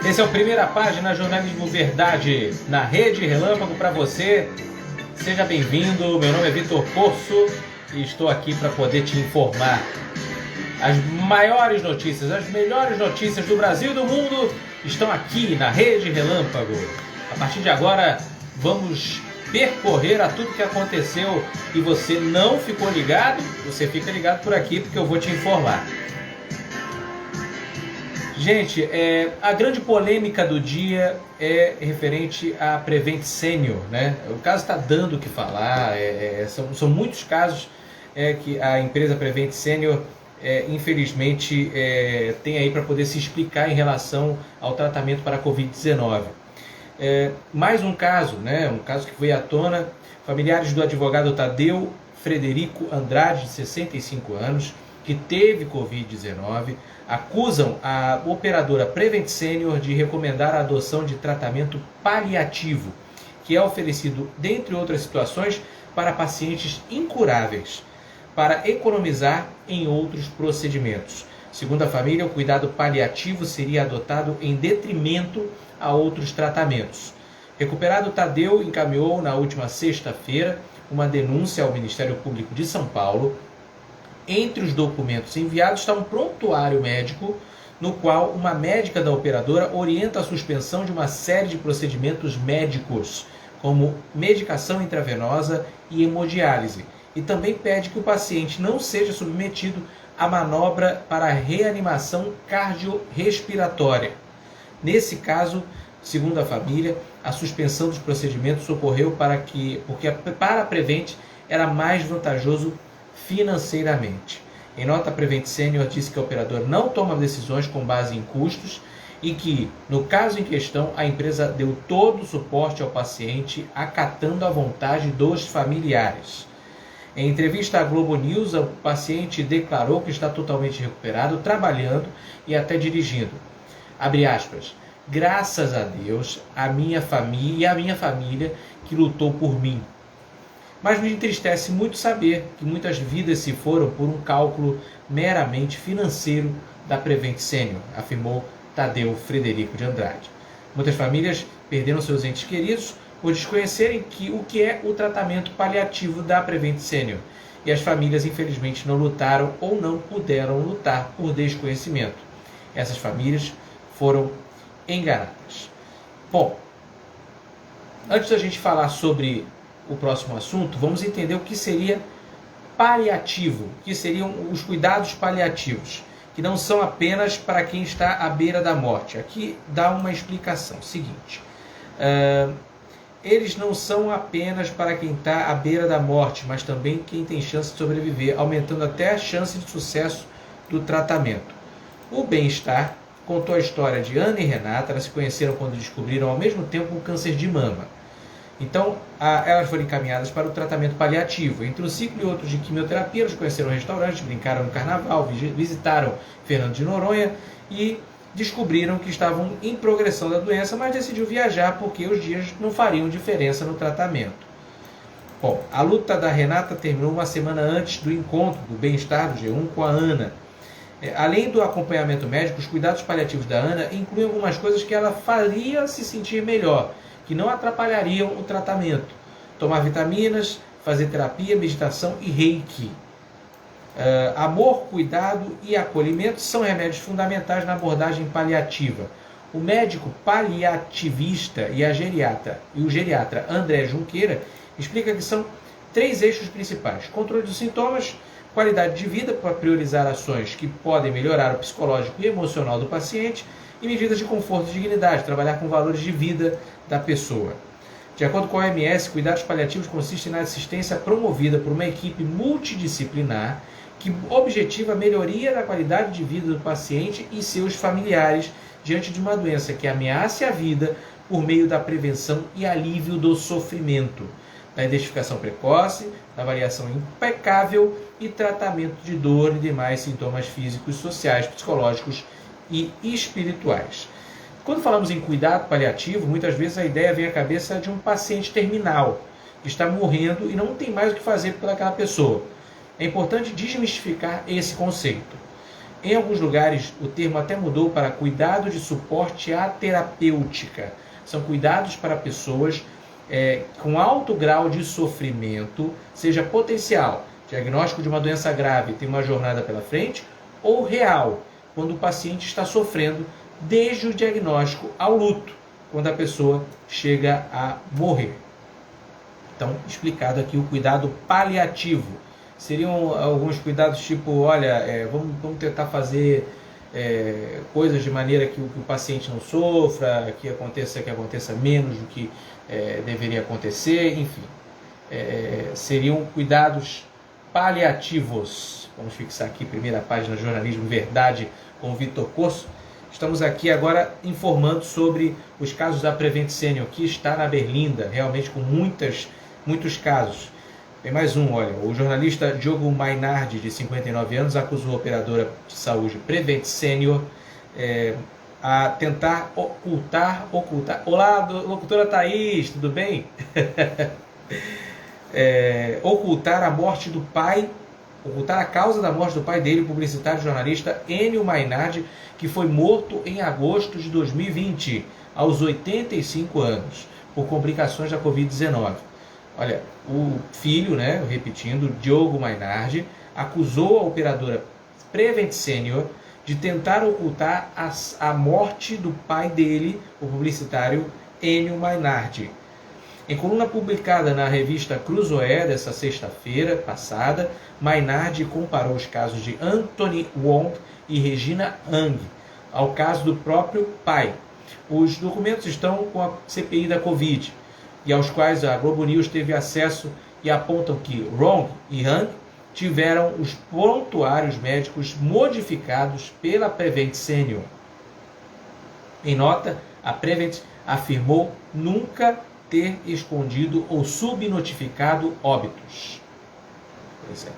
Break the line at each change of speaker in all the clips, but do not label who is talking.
Esse é o Primeira Página Jornalismo Verdade na Rede Relâmpago para você. Seja bem-vindo, meu nome é Vitor Corso e estou aqui para poder te informar. As maiores notícias, as melhores notícias do Brasil e do mundo estão aqui na Rede Relâmpago. A partir de agora, vamos percorrer a tudo que aconteceu e você não ficou ligado, você fica ligado por aqui porque eu vou te informar. Gente, a grande polêmica do dia é referente à Prevent Senior, né? O caso está dando o que falar, são muitos casos que a empresa Prevent Senior, infelizmente, tem aí para poder se explicar em relação ao tratamento para a Covid-19. Mais um caso, né? Um caso que foi à tona, familiares do advogado Tadeu Frederico Andrade, de 65 anos, que teve Covid-19, acusam a operadora Prevent Senior de recomendar a adoção de tratamento paliativo, que é oferecido, dentre outras situações, para pacientes incuráveis, para economizar em outros procedimentos. Segundo a família, o cuidado paliativo seria adotado em detrimento a outros tratamentos. Recuperado, Tadeu encaminhou na última sexta-feira uma denúncia ao Ministério Público de São Paulo. Entre os documentos enviados está um prontuário médico no qual uma médica da operadora orienta a suspensão de uma série de procedimentos médicos, como medicação intravenosa e hemodiálise, e também pede que o paciente não seja submetido a manobra para reanimação cardiorrespiratória. Nesse caso, segundo a família, a suspensão dos procedimentos ocorreu porque para a Prevent era mais vantajoso financeiramente. Em nota, a Prevent Senior disse que a operadora não toma decisões com base em custos e que, no caso em questão, a empresa deu todo o suporte ao paciente, acatando a vontade dos familiares. Em entrevista à Globo News, o paciente declarou que está totalmente recuperado, trabalhando e até dirigindo. Abre aspas. Graças a Deus, a minha família que lutou por mim. Mas me entristece muito saber que muitas vidas se foram por um cálculo meramente financeiro da Prevent Senior, afirmou Tadeu Frederico de Andrade. Muitas famílias perderam seus entes queridos por desconhecerem o que é o tratamento paliativo da Prevent Senior. E as famílias, infelizmente, não lutaram ou não puderam lutar por desconhecimento. Essas famílias foram enganadas. Bom, antes da gente falar sobre o próximo assunto, vamos entender o que seria paliativo, o que seriam os cuidados paliativos, que não são apenas para quem está à beira da morte. Aqui dá uma explicação seguinte. Eles não são apenas para quem está à beira da morte, mas também quem tem chance de sobreviver, aumentando até a chance de sucesso do tratamento. O Bem-Estar contou a história de Ana e Renata. Elas se conheceram quando descobriram ao mesmo tempo um câncer de mama. Então, elas foram encaminhadas para o tratamento paliativo. Entre um ciclo e outro de quimioterapia, elas conheceram um restaurante, brincaram no carnaval, visitaram Fernando de Noronha e descobriram que estavam em progressão da doença, mas decidiu viajar porque os dias não fariam diferença no tratamento. Bom, a luta da Renata terminou uma semana antes do encontro do Bem-Estar do G1 com a Ana. Além do acompanhamento médico, os cuidados paliativos da Ana incluem algumas coisas que ela faria se sentir melhor, que não atrapalhariam o tratamento. Tomar vitaminas, fazer terapia, meditação e reiki. Amor, cuidado e acolhimento são remédios fundamentais na abordagem paliativa. O médico paliativista e o geriatra André Junqueira explica que são 3 eixos principais: controle dos sintomas, qualidade de vida para priorizar ações que podem melhorar o psicológico e emocional do paciente, e medidas de conforto e dignidade, trabalhar com valores de vida da pessoa. De acordo com a OMS, cuidados paliativos consistem na assistência promovida por uma equipe multidisciplinar que objetiva a melhoria da qualidade de vida do paciente e seus familiares diante de uma doença que ameace a vida por meio da prevenção e alívio do sofrimento, da identificação precoce, da avaliação impecável e tratamento de dor e demais sintomas físicos, sociais, psicológicos e espirituais. Quando falamos em cuidado paliativo, muitas vezes a ideia vem à cabeça de um paciente terminal, que está morrendo e não tem mais o que fazer pelaquela pessoa. É importante desmistificar esse conceito. Em alguns lugares, o termo até mudou para cuidado de suporte à terapêutica. São cuidados para pessoas com alto grau de sofrimento, seja potencial, diagnóstico de uma doença grave, tem uma jornada pela frente, ou real, quando o paciente está sofrendo desde o diagnóstico ao luto, quando a pessoa chega a morrer. Então, explicado aqui o cuidado paliativo. Seriam alguns cuidados tipo, olha, vamos tentar fazer coisas de maneira que o paciente não sofra, que aconteça menos do que deveria acontecer, enfim. Seriam cuidados paliativos. Vamos fixar aqui, primeira página, Jornalismo Verdade, com o Vitor Corso. Estamos aqui agora informando sobre os casos da Prevent Senior, que está na Berlinda, realmente com muitos casos. Tem mais um, olha, o jornalista Diogo Mainardi, de 59 anos, acusou a operadora de saúde Prevent Senior a tentar ocultar... Olá, locutora Thaís, tudo bem? Ocultar a morte do pai, ocultar a causa da morte do pai dele, o publicitário e jornalista Enio Mainardi, que foi morto em agosto de 2020, aos 85 anos, por complicações da Covid-19. Olha, o filho, repetindo, Diogo Mainardi, acusou a operadora Prevent Senior de tentar ocultar a morte do pai dele, o publicitário Enio Mainardi. Em coluna publicada na revista Cruzoé, dessa sexta-feira passada, Mainardi comparou os casos de Anthony Wong e Regina Ang ao caso do próprio pai. Os documentos estão com a CPI da Covid, e aos quais a Globo News teve acesso, e apontam que Wong e Ang tiveram os prontuários médicos modificados pela Prevent Senior. Em nota, a Prevent afirmou nunca ter escondido ou subnotificado óbitos. Pois é.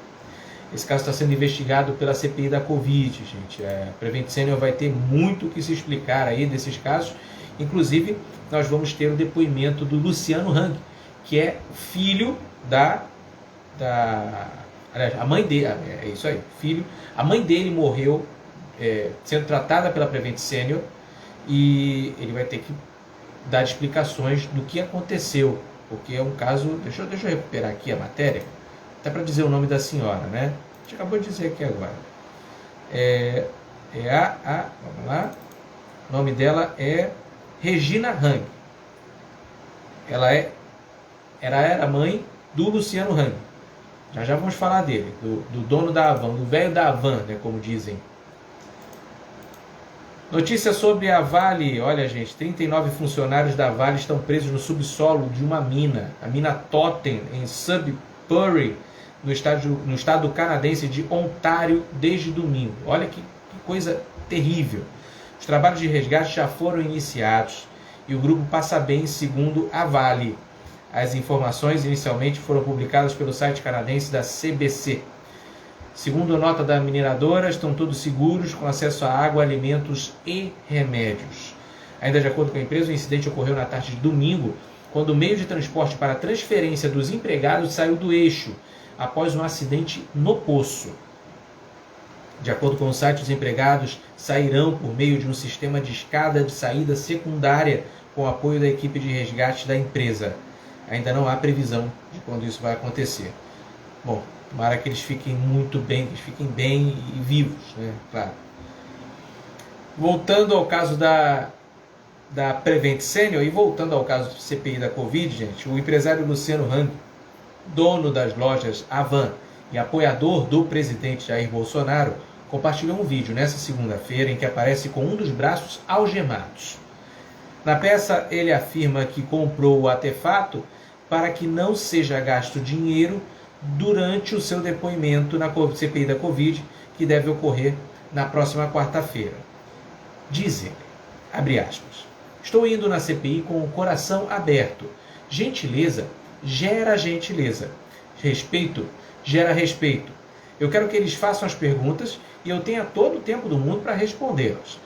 Esse caso está sendo investigado pela CPI da Covid, gente. A Prevent Senior vai ter muito que se explicar aí desses casos. Inclusive, nós vamos ter o depoimento do Luciano Hang, que é filho aliás, a mãe dele, é isso aí, filho. A mãe dele morreu sendo tratada pela Prevent Senior, e ele vai ter que dar explicações do que aconteceu, porque é um caso... Deixa eu recuperar aqui a matéria, até para dizer o nome da senhora, né? A gente acabou de dizer aqui agora. Vamos lá. O nome dela é Regina Hang. Ela era mãe do Luciano Hang. Já vamos falar dele, do dono da Havan, do velho da Havan, como dizem. Notícia sobre a Vale. Olha, gente, 39 funcionários da Vale estão presos no subsolo de uma mina, a mina Totten, em Sudbury, no estado canadense de Ontário, desde domingo. Olha que coisa terrível. Os trabalhos de resgate já foram iniciados e o grupo passa bem, segundo a Vale. As informações inicialmente foram publicadas pelo site canadense da CBC. Segundo a nota da mineradora, estão todos seguros, com acesso a água, alimentos e remédios. Ainda de acordo com a empresa, o incidente ocorreu na tarde de domingo, quando o meio de transporte para a transferência dos empregados saiu do eixo, após um acidente no poço. De acordo com o site, os empregados sairão por meio de um sistema de escada de saída secundária, com o apoio da equipe de resgate da empresa. Ainda não há previsão de quando isso vai acontecer. Bom, tomara que eles fiquem muito bem, que eles fiquem bem e vivos, claro. Voltando ao caso da Prevent Senior e voltando ao caso do CPI da Covid, gente, o empresário Luciano Hang, dono das lojas Havan e apoiador do presidente Jair Bolsonaro, compartilhou um vídeo nessa segunda-feira em que aparece com um dos braços algemados. Na peça, ele afirma que comprou o artefato para que não seja gasto dinheiro durante o seu depoimento na CPI da Covid, que deve ocorrer na próxima quarta-feira. Diz ele, abre aspas, estou indo na CPI com o coração aberto. Gentileza gera gentileza. Respeito gera respeito. Eu quero que eles façam as perguntas e eu tenha todo o tempo do mundo para respondê-las.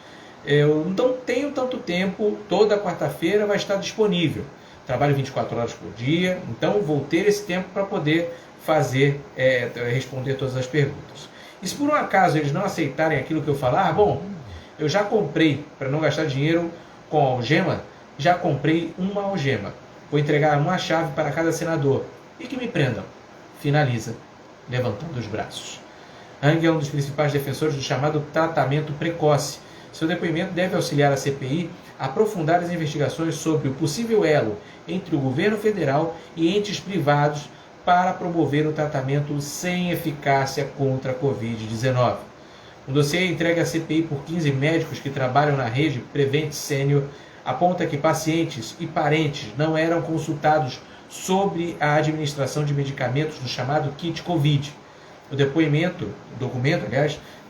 Eu não tenho tanto tempo, toda quarta-feira vai estar disponível. Trabalho 24 horas por dia, então vou ter esse tempo para poder responder todas as perguntas. E se por um acaso eles não aceitarem aquilo que eu falar, bom, eu já comprei, para não gastar dinheiro com algema, já comprei uma algema. Vou entregar uma chave para cada senador e que me prendam. Finaliza, levantando os braços. Hang é um dos principais defensores do chamado tratamento precoce. Seu depoimento deve auxiliar a CPI a aprofundar as investigações sobre o possível elo entre o governo federal e entes privados para promover o tratamento sem eficácia contra a Covid-19. Um dossiê entregue à CPI por 15 médicos que trabalham na rede Prevent Senior aponta que pacientes e parentes não eram consultados sobre a administração de medicamentos do chamado kit Covid. O documento,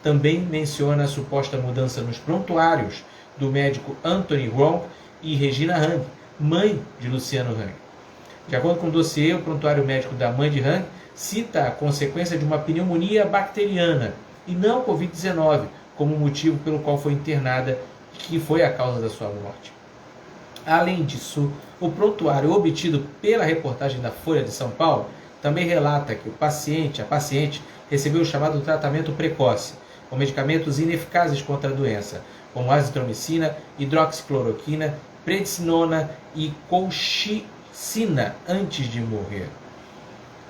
também menciona a suposta mudança nos prontuários do médico Anthony Wong e Regina Hang, mãe de Luciano Hang. De acordo com o dossiê, o prontuário médico da mãe de Hang cita a consequência de uma pneumonia bacteriana e não Covid-19 como motivo pelo qual foi internada, que foi a causa da sua morte. Além disso, o prontuário obtido pela reportagem da Folha de São Paulo também relata que a paciente recebeu o chamado tratamento precoce, com medicamentos ineficazes contra a doença, como azitromicina, hidroxicloroquina, prednisolona e colchicina antes de morrer.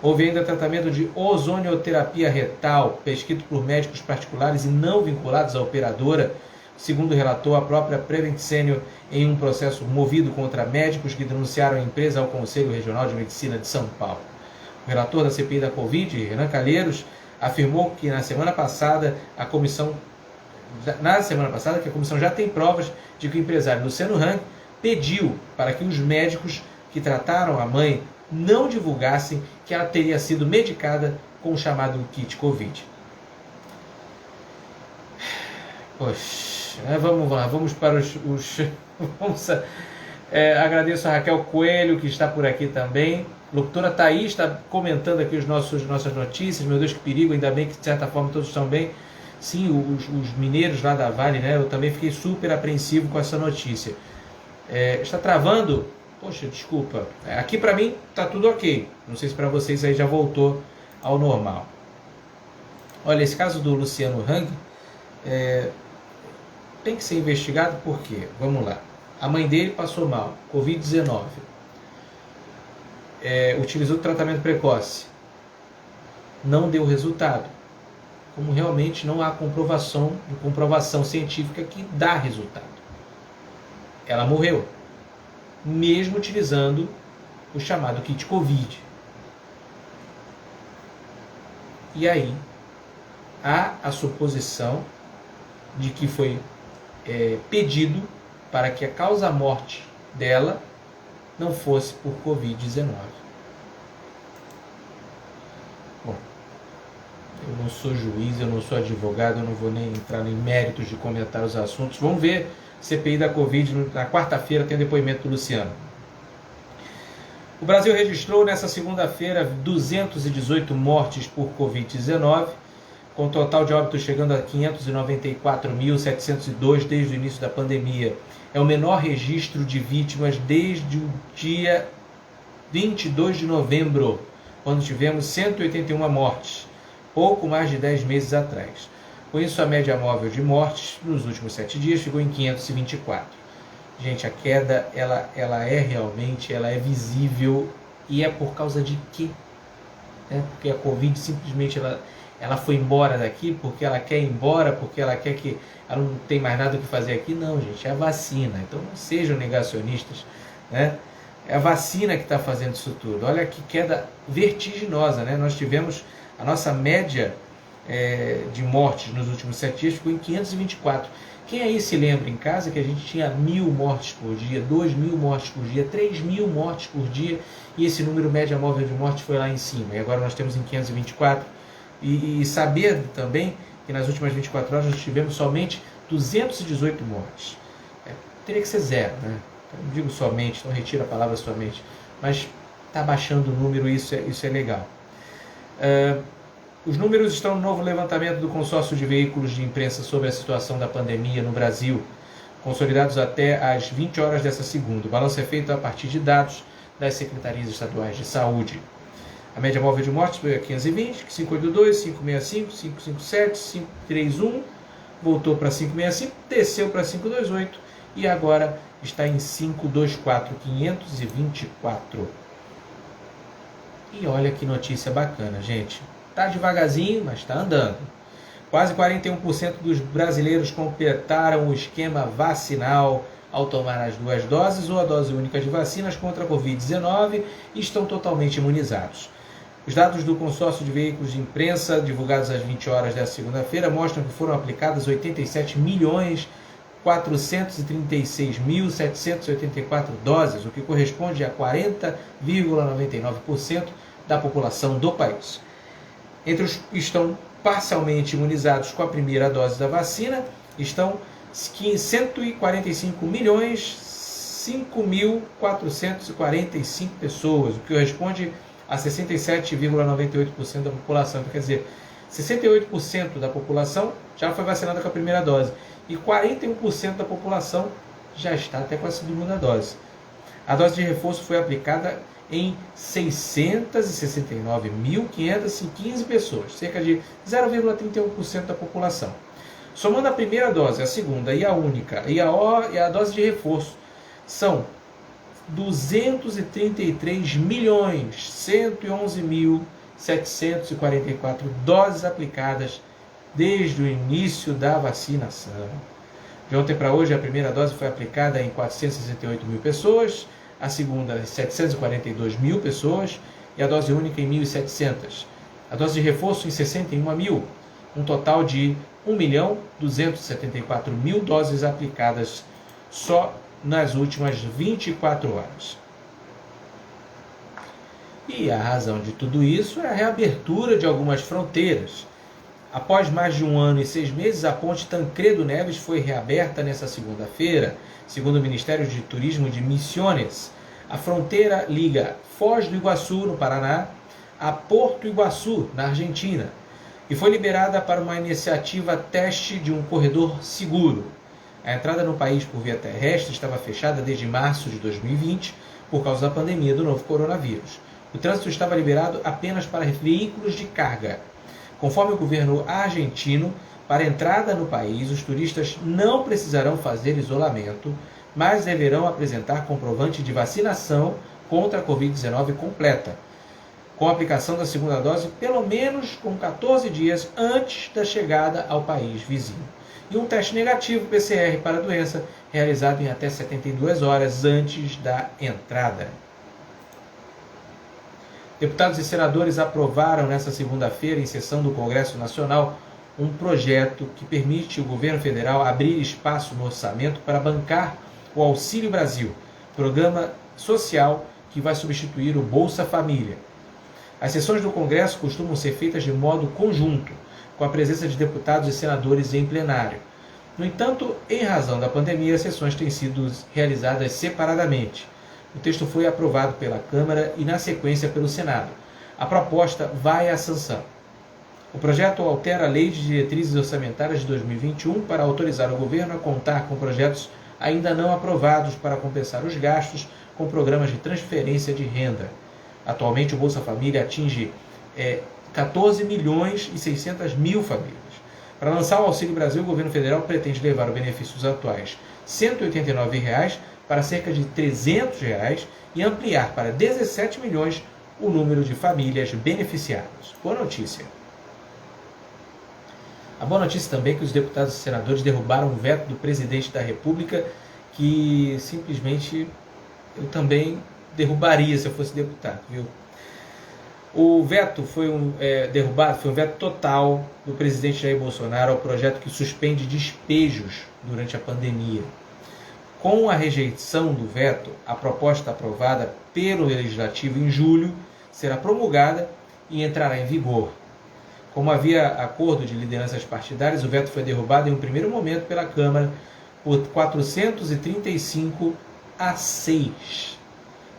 Houve ainda tratamento de ozonioterapia retal, prescrito por médicos particulares e não vinculados à operadora, segundo relatou a própria Prevent Senior em um processo movido contra médicos que denunciaram a empresa ao Conselho Regional de Medicina de São Paulo. O relator da CPI da Covid, Renan Calheiros, afirmou que na semana passada que a comissão já tem provas de que o empresário Luciano Hang pediu para que os médicos que trataram a mãe não divulgassem que ela teria sido medicada com o chamado kit Covid. Poxa, vamos lá, vamos para agradeço a Raquel Coelho, que está por aqui também. Locutora Thaís está comentando aqui nossas notícias. Meu Deus, que perigo, ainda bem que de certa forma todos estão bem. Sim, os mineiros lá da Vale, né? Eu também fiquei super apreensivo com essa notícia. Está travando? Poxa, desculpa. Aqui para mim está tudo ok. Não sei se para vocês aí já voltou ao normal. Olha, esse caso do Luciano Hang tem que ser investigado porque, vamos lá, a mãe dele passou mal, Covid-19. Utilizou tratamento precoce, não deu resultado, como realmente não há comprovação científica que dá resultado. Ela morreu, mesmo utilizando o chamado kit Covid. E aí, há a suposição de que foi pedido para que a causa-morte dela não fosse por Covid-19. Bom, eu não sou juiz, eu não sou advogado, eu não vou nem entrar em méritos de comentar os assuntos. Vamos ver CPI da Covid, na quarta-feira tem depoimento do Luciano. O Brasil registrou nessa segunda-feira 218 mortes por Covid-19, com o total de óbitos chegando a 594.702 desde o início da pandemia. É o menor registro de vítimas desde o dia 22 de novembro, quando tivemos 181 mortes, pouco mais de 10 meses atrás. Com isso, a média móvel de mortes nos últimos 7 dias ficou em 524. Gente, a queda ela é visível, e é por causa de quê? Porque a Covid simplesmente ela foi embora daqui porque ela quer ir embora, porque ela quer que ela não tem mais nada o que fazer aqui. Não, gente, é a vacina. Então não sejam negacionistas, né? É a vacina que está fazendo isso tudo. Olha que queda vertiginosa, né? Nós tivemos a nossa média de mortes nos últimos 7 dias ficou em 524. Quem aí se lembra em casa que a gente tinha 1.000 mortes por dia, 2.000 mortes por dia, 3.000 mortes por dia, e esse número média móvel de mortes foi lá em cima, e agora nós temos em 524. E saber também que nas últimas 24 horas nós tivemos somente 218 mortes. Teria que ser zero, né? Eu não digo somente, não retiro a palavra somente, mas está baixando o número, isso é legal. Os números estão no novo levantamento do consórcio de veículos de imprensa sobre a situação da pandemia no Brasil, consolidados até às 20 horas dessa segunda. O balanço é feito a partir de dados das secretarias estaduais de saúde. A média móvel de mortes foi a 520, 582, 565, 557, 531, voltou para 565, desceu para 528 e agora está em 524, 524. E olha que notícia bacana, gente. Tá devagarzinho, mas está andando. Quase 41% dos brasileiros completaram o esquema vacinal ao tomar as 2 doses ou a dose única de vacinas contra a Covid-19 e estão totalmente imunizados. Os dados do consórcio de veículos de imprensa, divulgados às 20 horas desta segunda-feira, mostram que foram aplicadas 87.436.784 doses, o que corresponde a 40,99% da população do país. Entre os que estão parcialmente imunizados com a primeira dose da vacina, estão 145.005.445 pessoas, o que corresponde a 67,98% da população. Então, quer dizer, 68% da população já foi vacinada com a primeira dose e 41% da população já está até com a segunda dose. A dose de reforço foi aplicada em 669.515 pessoas, cerca de 0,31% da população. Somando a primeira dose, a segunda e a única e a dose de reforço, são 233.111.744 doses aplicadas desde o início da vacinação. De ontem para hoje, a primeira dose foi aplicada em 468 mil pessoas, a segunda em 742 mil pessoas e a dose única em 1.700. A dose de reforço em 61 mil, um total de 1.274.000 doses aplicadas só nas últimas 24 horas. E a razão de tudo isso é a reabertura de algumas fronteiras. Após mais de 1 ano e 6 meses, a ponte Tancredo Neves foi reaberta nesta segunda-feira, segundo o Ministério de Turismo de Misiones. A fronteira liga Foz do Iguaçu, no Paraná, a Porto Iguaçu, na Argentina, e foi liberada para uma iniciativa teste de um corredor seguro. A entrada no país por via terrestre estava fechada desde março de 2020 por causa da pandemia do novo coronavírus. O trânsito estava liberado apenas para veículos de carga. Conforme o governo argentino, para entrada no país, os turistas não precisarão fazer isolamento, mas deverão apresentar comprovante de vacinação contra a Covid-19 completa, com a aplicação da segunda dose pelo menos com 14 dias antes da chegada ao país vizinho. E um teste negativo PCR para a doença, realizado em até 72 horas antes da entrada. Deputados e senadores aprovaram nesta segunda-feira, em sessão do Congresso Nacional, um projeto que permite ao governo federal abrir espaço no orçamento para bancar o Auxílio Brasil, programa social que vai substituir o Bolsa Família. As sessões do Congresso costumam ser feitas de modo conjunto, com a presença de deputados e senadores em plenário. No entanto, em razão da pandemia, as sessões têm sido realizadas separadamente. O texto foi aprovado pela Câmara e, na sequência, pelo Senado. A proposta vai à sanção. O projeto altera a Lei de Diretrizes Orçamentárias de 2021 para autorizar o governo a contar com projetos ainda não aprovados para compensar os gastos com programas de transferência de renda. Atualmente, o Bolsa Família atinge 14 milhões e 600 mil famílias. Para lançar o Auxílio Brasil, o governo federal pretende levar o benefício dos atuais R$ 189,00 para cerca de R$ 300,00 e ampliar para 17 milhões o número de famílias beneficiadas. Boa notícia. A boa notícia também é que os deputados e senadores derrubaram o veto do presidente da República, que simplesmente eu também derrubaria se eu fosse deputado, viu? O veto foi derrubado, foi um veto total do presidente Jair Bolsonaro ao projeto que suspende despejos durante a pandemia. Com a rejeição do veto, a proposta aprovada pelo Legislativo em julho será promulgada e entrará em vigor. Como havia acordo de lideranças partidárias, o veto foi derrubado em um primeiro momento pela Câmara por 435 a 6.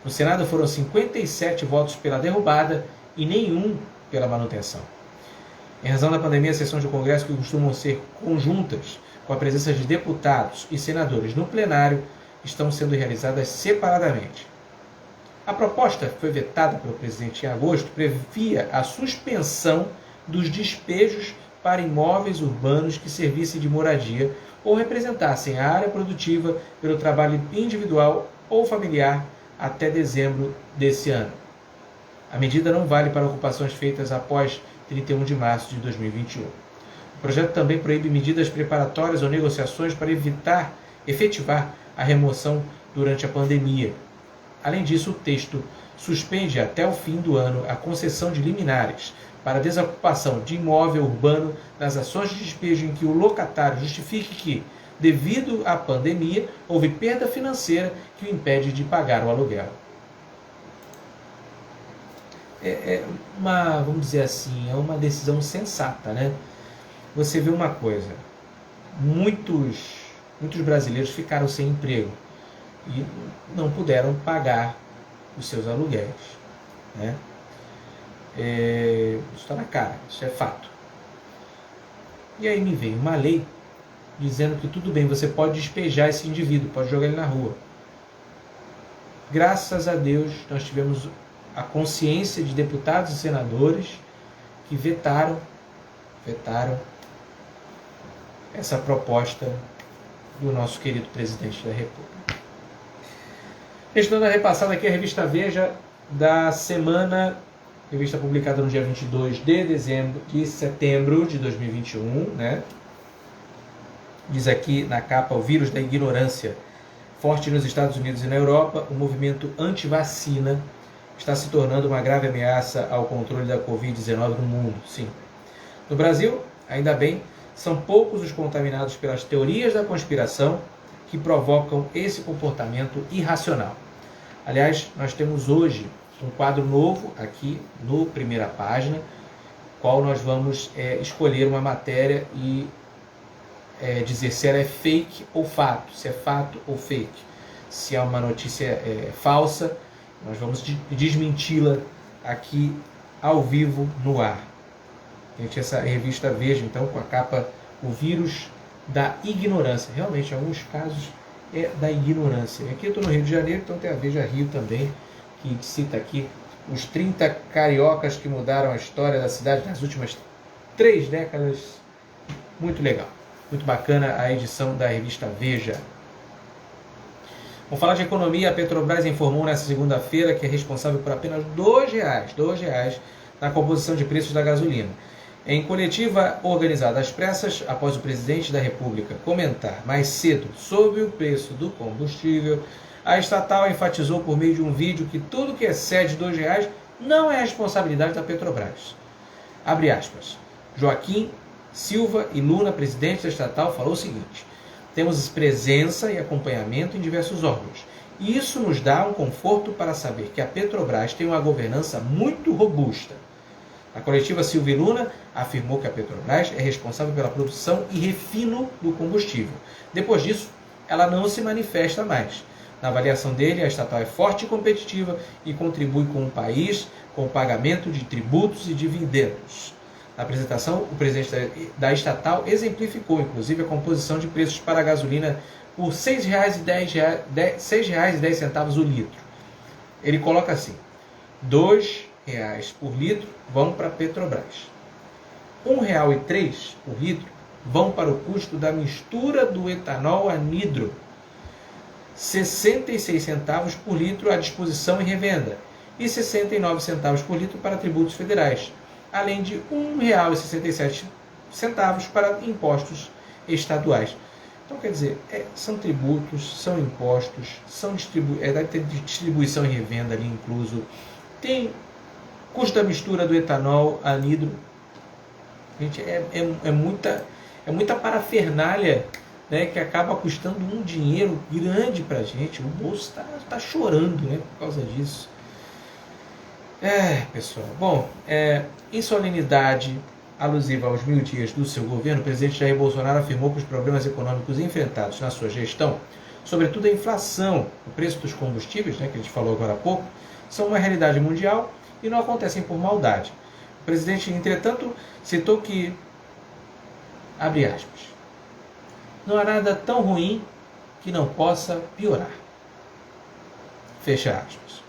No Senado foram 57 votos pela derrubada e nenhum pela manutenção. Em razão da pandemia, as sessões do Congresso, que costumam ser conjuntas, com a presença de deputados e senadores no plenário, estão sendo realizadas separadamente. A proposta, que foi vetada pelo presidente em agosto, previa a suspensão dos despejos para imóveis urbanos que servissem de moradia ou representassem a área produtiva pelo trabalho individual ou familiar até dezembro desse ano. A medida não vale para ocupações feitas após 31 de março de 2021. O projeto também proíbe medidas preparatórias ou negociações para efetivar a remoção durante a pandemia. Além disso, o texto suspende até o fim do ano a concessão de liminares para desocupação de imóvel urbano nas ações de despejo em que o locatário justifique que, devido à pandemia, houve perda financeira que o impede de pagar o aluguel. Vamos dizer assim, é uma decisão sensata, né? Você vê uma coisa, muitos brasileiros ficaram sem emprego e não puderam pagar os seus aluguéis, né? Isso está na cara, isso é fato. E aí me veio uma lei dizendo que tudo bem, você pode despejar esse indivíduo, pode jogar ele na rua. Graças a Deus, nós tivemos a consciência de deputados e senadores que vetaram essa proposta do nosso querido presidente da República. Dando a repassada aqui a revista Veja da semana, revista publicada no dia 22 de setembro de 2021, né? Diz aqui na capa: o vírus da ignorância forte nos Estados Unidos e na Europa, o movimento anti-vacina está se tornando uma grave ameaça ao controle da Covid-19 no mundo. Sim. No Brasil, ainda bem, são poucos os contaminados pelas teorias da conspiração que provocam esse comportamento irracional. Aliás, nós temos hoje um quadro novo aqui no Primeira Página, qual nós vamos escolher uma matéria e dizer se ela é fake ou fato, se é fato ou fake. Se é uma notícia falsa, nós vamos desmenti-la aqui ao vivo no ar. Gente, essa revista Veja, então, com a capa O Vírus da Ignorância. Realmente, em alguns casos, é da ignorância. Aqui eu estou no Rio de Janeiro, então tem a Veja Rio também, que cita aqui os 30 cariocas que mudaram a história da cidade nas últimas 3 décadas. Muito legal. Muito bacana a edição da revista Veja. Vamos falar de economia. A Petrobras informou nesta segunda-feira que é responsável por apenas R$ 2,00 na composição de preços da gasolina. Em coletiva organizada às pressas, após o presidente da República comentar mais cedo sobre o preço do combustível, a estatal enfatizou por meio de um vídeo que tudo que excede R$ 2,00 não é responsabilidade da Petrobras. Abre aspas. Joaquim Silva e Luna, presidente da estatal, falou o seguinte: temos presença e acompanhamento em diversos órgãos. E isso nos dá um conforto para saber que a Petrobras tem uma governança muito robusta. A coletiva Silva e Luna afirmou que a Petrobras é responsável pela produção e refino do combustível. Depois disso, ela não se manifesta mais. Na avaliação dele, a estatal é forte e competitiva e contribui com o país com o pagamento de tributos e dividendos. Na apresentação, o presidente da estatal exemplificou, inclusive, a composição de preços para a gasolina por R$ 6,10 o litro. Ele coloca assim: R$ 2,00 por litro vão para a Petrobras. R$ 1,03 por litro vão para o custo da mistura do etanol anidro. 66 centavos por litro à disposição e revenda e 69 centavos por litro para tributos federais, além de R$ 1,67 para impostos estaduais. Então, quer dizer, são tributos, são impostos, deve ter distribuição e revenda ali incluso, tem custo da mistura do etanol anidro. Gente, é muita parafernália, né, que acaba custando um dinheiro grande para a gente. O bolso está chorando, né, por causa disso. Pessoal, bom, em solenidade alusiva aos 1000 dias do seu governo, o presidente Jair Bolsonaro afirmou que os problemas econômicos enfrentados na sua gestão, sobretudo a inflação, o preço dos combustíveis, né, que a gente falou agora há pouco, são uma realidade mundial e não acontecem por maldade. O presidente, entretanto, citou que, abre aspas, não há nada tão ruim que não possa piorar. Fecha aspas.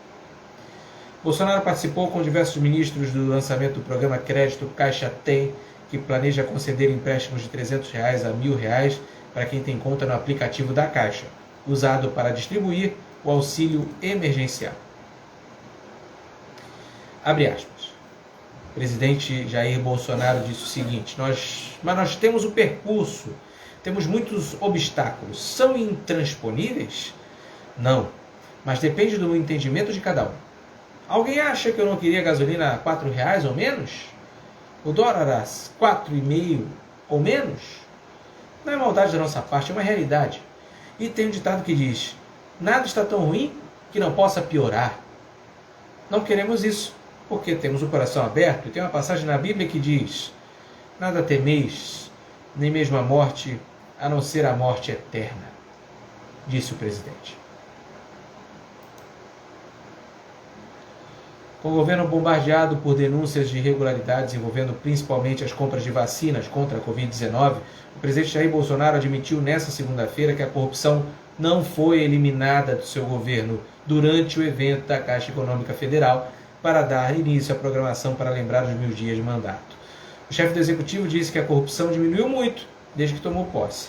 Bolsonaro participou com diversos ministros do lançamento do programa Crédito Caixa Tem, que planeja conceder empréstimos de R$300 a R$1.000 para quem tem conta no aplicativo da Caixa, usado para distribuir o auxílio emergencial. Abre aspas. O presidente Jair Bolsonaro disse o seguinte: nós temos o percurso, temos muitos obstáculos. São intransponíveis? Não, mas depende do entendimento de cada um. Alguém acha que eu não queria gasolina a R$4 ou menos? O dólar a 4,5 ou menos? Não é maldade da nossa parte, é uma realidade. E tem um ditado que diz: nada está tão ruim que não possa piorar. Não queremos isso, porque temos o coração aberto. E tem uma passagem na Bíblia que diz: nada temeis, nem mesmo a morte, a não ser a morte eterna, disse o presidente. Com o governo bombardeado por denúncias de irregularidades envolvendo principalmente as compras de vacinas contra a Covid-19, o presidente Jair Bolsonaro admitiu nesta segunda-feira que a corrupção não foi eliminada do seu governo durante o evento da Caixa Econômica Federal para dar início à programação para lembrar os 1000 dias de mandato. O chefe do executivo disse que a corrupção diminuiu muito desde que tomou posse.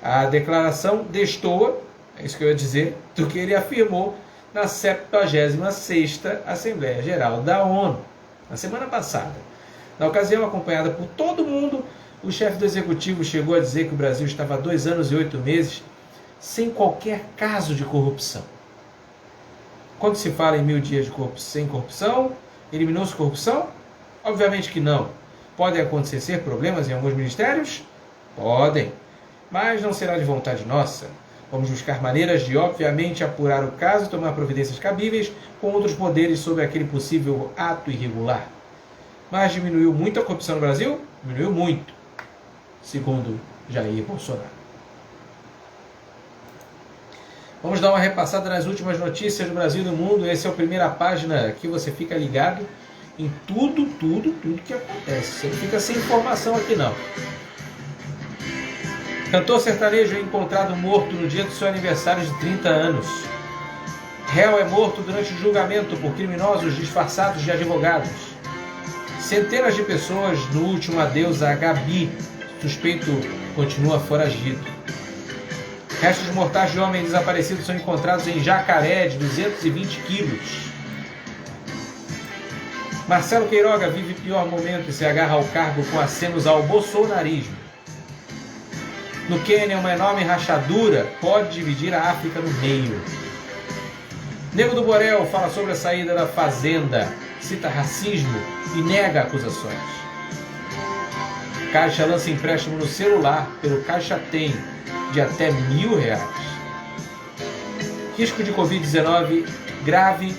A declaração destoa, é isso que eu ia dizer, do que ele afirmou na 76ª Assembleia Geral da ONU, na semana passada. Na ocasião, acompanhada por todo mundo, o chefe do executivo chegou a dizer que o Brasil estava há 2 anos e 8 meses sem qualquer caso de corrupção. Quando se fala em 1000 dias sem corrupção, eliminou-se corrupção? Obviamente que não. Podem acontecer problemas em alguns ministérios? Podem, mas não será de vontade nossa. Vamos buscar maneiras de, obviamente, apurar o caso e tomar providências cabíveis com outros poderes sobre aquele possível ato irregular. Mas diminuiu muito a corrupção no Brasil? Diminuiu muito, segundo Jair Bolsonaro. Vamos dar uma repassada nas últimas notícias do Brasil e do mundo. Essa é a primeira página que você fica ligado em tudo que acontece. Você não fica sem informação aqui não. Cantor sertanejo é encontrado morto no dia do seu aniversário de 30 anos. Réu é morto durante o julgamento por criminosos disfarçados de advogados. Centenas de pessoas no último adeus a Gabi. Suspeito continua foragido. Restos mortais de homem desaparecido são encontrados em jacaré de 220 quilos. Marcelo Queiroga vive pior momento e se agarra ao cargo com acenos ao bolsonarismo. No Quênia, uma enorme rachadura pode dividir a África no meio. Nego do Borel fala sobre a saída da Fazenda, cita racismo e nega acusações. Caixa lança empréstimo no celular pelo Caixa Tem de até R$1.000. Risco de Covid-19 grave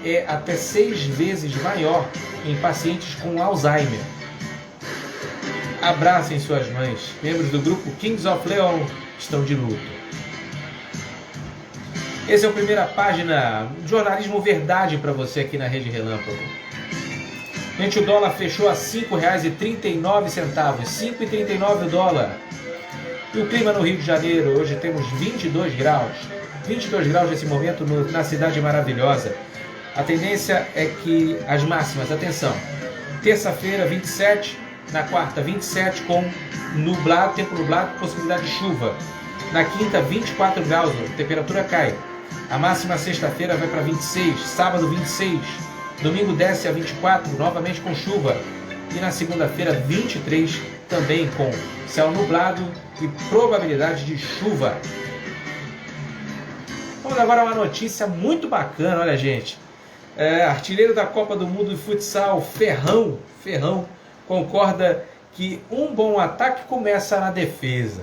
é até 6 vezes maior em pacientes com Alzheimer. Abracem suas mães. Membros do grupo Kings of Leon estão de luto. Esse é o Primeira Página, jornalismo verdade para você aqui na Rede Relâmpago. Gente, o dólar fechou a R$ 5,39, 5,39 o dólar. E o clima no Rio de Janeiro, hoje temos 22 graus. 22 graus nesse momento na cidade maravilhosa. A tendência é que as máximas, atenção, terça-feira 27, na quarta 27 com nublado, tempo nublado, possibilidade de chuva. Na quinta 24 graus, a temperatura cai. A máxima sexta-feira vai para 26, sábado 26, domingo desce a 24, novamente com chuva. E na segunda-feira 23, também com céu nublado e probabilidade de chuva. Vamos agora a uma notícia muito bacana, olha gente. Artilheiro da Copa do Mundo de Futsal, Ferrão, concorda que um bom ataque começa na defesa.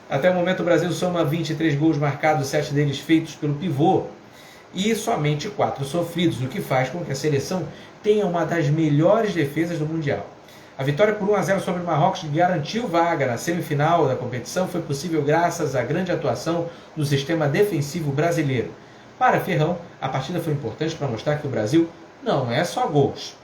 Até o momento o Brasil soma 23 gols marcados, 7 deles feitos pelo pivô e somente 4 sofridos, o que faz com que a seleção tenha uma das melhores defesas do Mundial. A vitória por 1-0 sobre o Marrocos garantiu vaga na semifinal da competição foi possível graças à grande atuação do sistema defensivo brasileiro. Para Ferrão, a partida foi importante para mostrar que o Brasil não é só gols.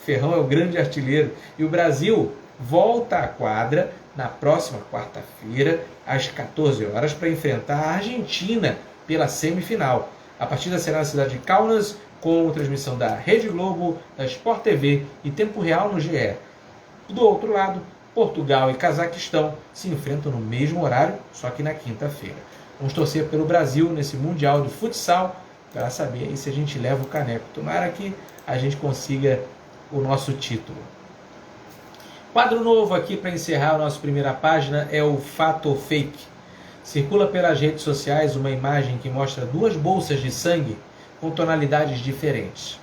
Ferrão é o grande artilheiro e o Brasil volta à quadra na próxima quarta-feira, às 14 horas, para enfrentar a Argentina pela semifinal. A partida será na cidade de Kaunas, com transmissão da Rede Globo, da Sport TV e tempo real no GE. Do outro lado, Portugal e Cazaquistão se enfrentam no mesmo horário, só que na quinta-feira. Vamos torcer pelo Brasil nesse Mundial de Futsal para saber aí se a gente leva o caneco. Tomara que a gente consiga o nosso título. Quadro novo aqui para encerrar a nossa primeira página é o Fato ou Fake. Circula pelas redes sociais uma imagem que mostra duas bolsas de sangue com tonalidades diferentes.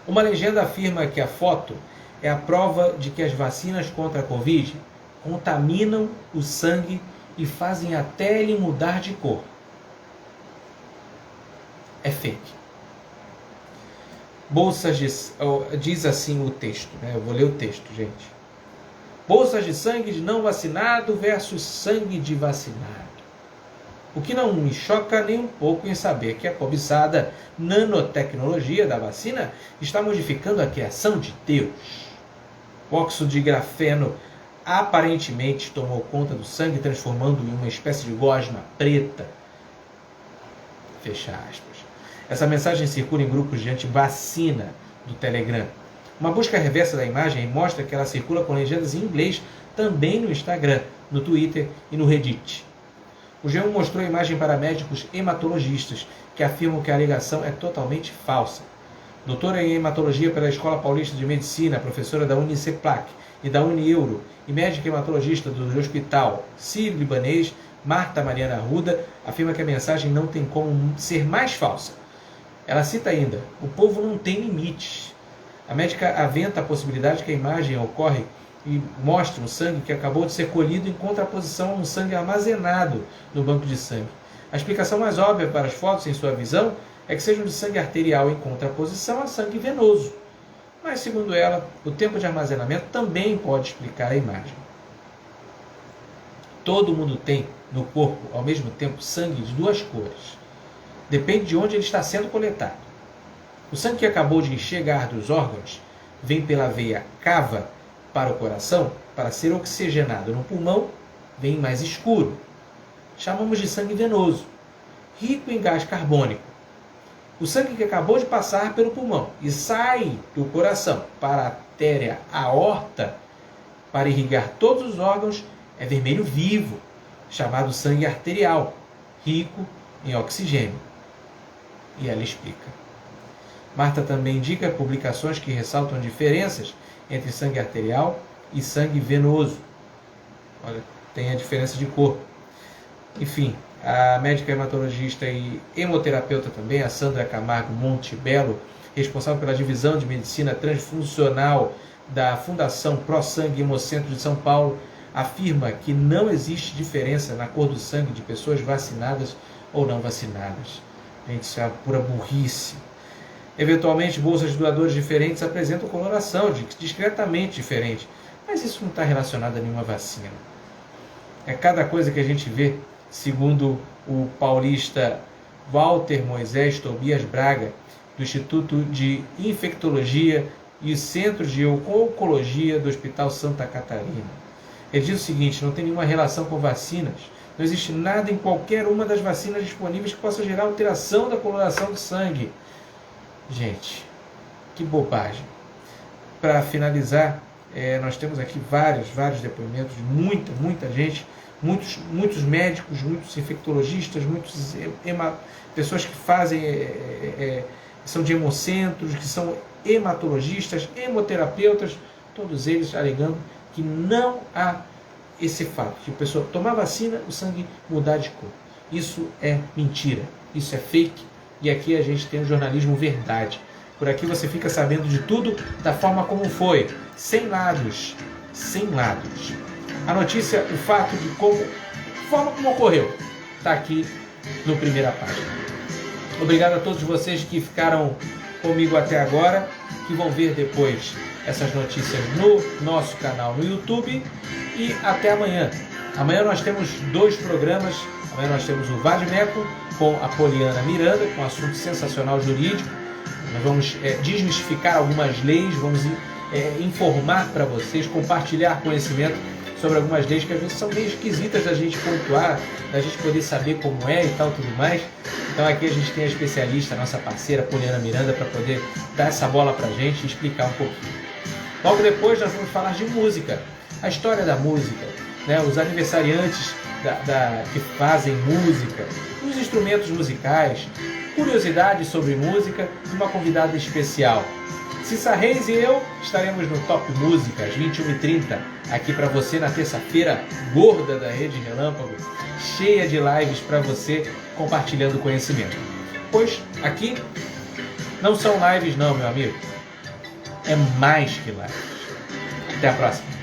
Uma legenda afirma que a foto é a prova de que as vacinas contra a Covid contaminam o sangue e fazem até ele mudar de cor. É fake. Bolsas de... diz assim o texto, né? Eu vou ler o texto, gente. Bolsas de sangue de não vacinado versus sangue de vacinado. O que não me choca nem um pouco em saber que a cobiçada nanotecnologia da vacina está modificando a criação de Deus. O óxido de grafeno aparentemente tomou conta do sangue, transformando-o em uma espécie de gosma preta. Fecha aspas. Essa mensagem circula em grupos de anti-vacina do Telegram. Uma busca reversa da imagem mostra que ela circula com legendas em inglês também no Instagram, no Twitter e no Reddit. O G1 mostrou a imagem para médicos hematologistas que afirmam que a alegação é totalmente falsa. Doutora em hematologia pela Escola Paulista de Medicina, professora da Uniceplac e da Unieuro e médica hematologista do Hospital Sírio-Libanês, Marta Mariana Arruda, afirma que a mensagem não tem como ser mais falsa. Ela cita ainda: o povo não tem limites. A médica aventa a possibilidade de que a imagem ocorre e mostra um sangue que acabou de ser colhido em contraposição a um sangue armazenado no banco de sangue. A explicação mais óbvia para as fotos, em sua visão, é que sejam de sangue arterial em contraposição a sangue venoso. Mas, segundo ela, o tempo de armazenamento também pode explicar a imagem. Todo mundo tem no corpo, ao mesmo tempo, sangue de duas cores. Depende de onde ele está sendo coletado. O sangue que acabou de chegar dos órgãos vem pela veia cava para o coração para ser oxigenado no pulmão, vem mais escuro. Chamamos de sangue venoso, rico em gás carbônico. O sangue que acabou de passar pelo pulmão e sai do coração para a artéria aorta para irrigar todos os órgãos é vermelho vivo, chamado sangue arterial, rico em oxigênio. E ela explica. Marta também indica publicações que ressaltam diferenças entre sangue arterial e sangue venoso. Olha, tem a diferença de cor. Enfim, a médica hematologista e hemoterapeuta também, a Sandra Camargo Montebello, responsável pela divisão de medicina transfuncional da Fundação Pro Sangue Hemocentro de São Paulo, afirma que não existe diferença na cor do sangue de pessoas vacinadas ou não vacinadas. Gente, isso é uma pura burrice. Eventualmente, bolsas de doadores diferentes apresentam coloração discretamente diferente, mas isso não está relacionado a nenhuma vacina. É cada coisa que a gente vê, segundo o paulista Walter Moisés Tobias Braga, do Instituto de Infectologia e Centro de Oncologia do Hospital Santa Catarina. Ele diz o seguinte: não tem nenhuma relação com vacinas, não existe nada em qualquer uma das vacinas disponíveis que possa gerar alteração da coloração do sangue. Gente, que bobagem. Para finalizar, nós temos aqui vários depoimentos de muita gente, muitos médicos, muitos infectologistas, pessoas que fazem, são de hemocentros, que são hematologistas, hemoterapeutas, todos eles alegando que não há esse fato, de a pessoa tomar vacina, o sangue mudar de cor. Isso é mentira, isso é fake, e aqui a gente tem o jornalismo verdade. Por aqui você fica sabendo de tudo da forma como foi, sem lados. A notícia, o fato de forma como ocorreu, está aqui no primeira página. Obrigado a todos vocês que ficaram comigo até agora, que vão ver depois essas notícias no nosso canal no YouTube, e até amanhã. Amanhã nós temos 2 programas. Amanhã nós temos o Vadimeco com a Poliana Miranda, com um assunto sensacional jurídico. Nós vamos desmistificar algumas leis, vamos informar para vocês, compartilhar conhecimento sobre algumas leis que às vezes são meio esquisitas da gente pontuar, da gente poder saber como é e tal, tudo mais. Então aqui a gente tem a especialista, a nossa parceira Poliana Miranda, para poder dar essa bola para a gente e explicar um pouquinho. Logo depois nós vamos falar de música, a história da música, né? Os aniversariantes que fazem música, os instrumentos musicais, curiosidades sobre música e uma convidada especial. Cissa Reis e eu estaremos no Top Música às 21h30, aqui para você na terça-feira gorda da Rede Relâmpago, cheia de lives para você compartilhando conhecimento. Pois aqui não são lives não, meu amigo. É mais que lives. Até a próxima.